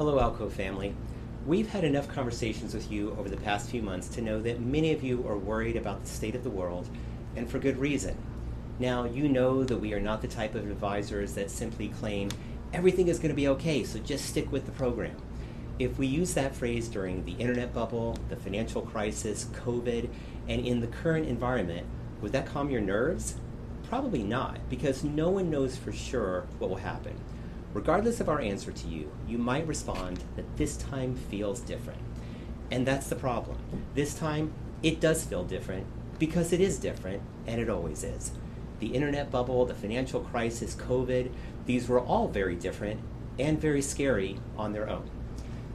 Hello, Alco family. We've had enough conversations with you over the past few months to know that many of you are worried about the state of the world, and for good reason. Now, you know that we are not the type of advisors that simply claim everything is going to be okay, so just stick with the program. If we use that phrase during the internet bubble, the financial crisis, COVID, and in the current environment, would that calm your nerves? Probably not, because no one knows for sure what will happen. Regardless of our answer to you, you might respond that this time feels different. And that's the problem. This time, it does feel different because it is different, and it always is. The internet bubble, the financial crisis, COVID, these were all very different and very scary on their own.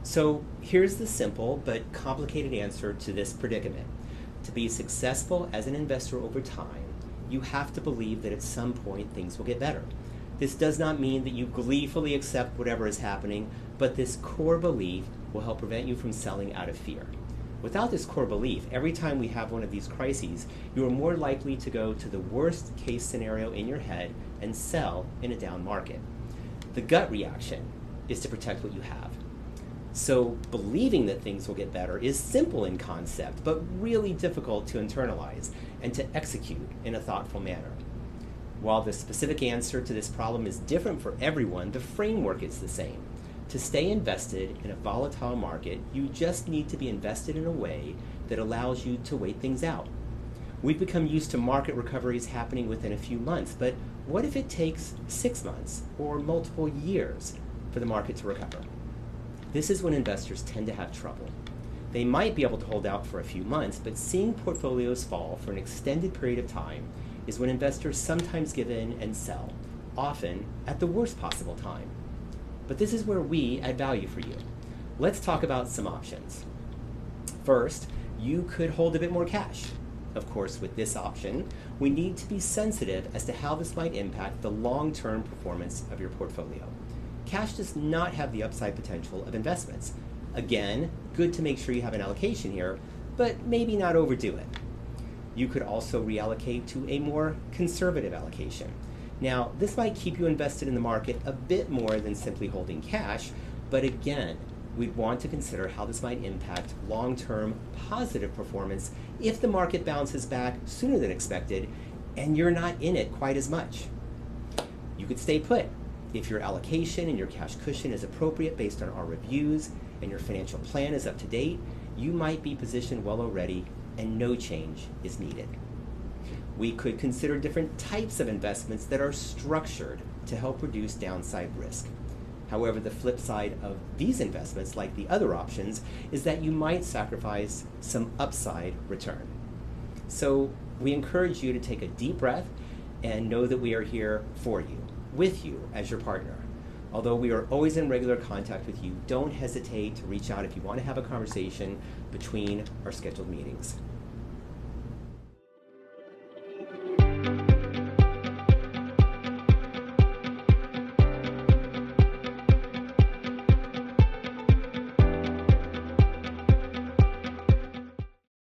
So here's the simple but complicated answer to this predicament. To be successful as an investor over time, you have to believe that at some point things will get better. This does not mean that you gleefully accept whatever is happening, but this core belief will help prevent you from selling out of fear. Without this core belief, every time we have one of these crises, you are more likely to go to the worst case scenario in your head and sell in a down market. The gut reaction is to protect what you have. So believing that things will get better is simple in concept, but really difficult to internalize and to execute in a thoughtful manner. While the specific answer to this problem is different for everyone, the framework is the same. To stay invested in a volatile market, you just need to be invested in a way that allows you to wait things out. We've become used to market recoveries happening within a few months, but what if it takes 6 months or multiple years for the market to recover? This is when investors tend to have trouble. They might be able to hold out for a few months, but seeing portfolios fall for an extended period of time is when investors sometimes give in and sell, often at the worst possible time. But this is where we add value for you. Let's talk about some options. First, you could hold a bit more cash. Of course, with this option, we need to be sensitive as to how this might impact the long-term performance of your portfolio. Cash does not have the upside potential of investments. Again, good to make sure you have an allocation here, but maybe not overdo it. You could also reallocate to a more conservative allocation. Now, this might keep you invested in the market a bit more than simply holding cash, but again, we'd want to consider how this might impact long-term positive performance if the market bounces back sooner than expected and you're not in it quite as much. You could stay put. If your allocation and your cash cushion is appropriate based on our reviews and your financial plan is up to date, you might be positioned well already and no change is needed. We could consider different types of investments that are structured to help reduce downside risk. However, the flip side of these investments, like the other options, is that you might sacrifice some upside return. So we encourage you to take a deep breath and know that we are here for you, with you as your partner. Although we are always in regular contact with you, don't hesitate to reach out if you want to have a conversation between our scheduled meetings.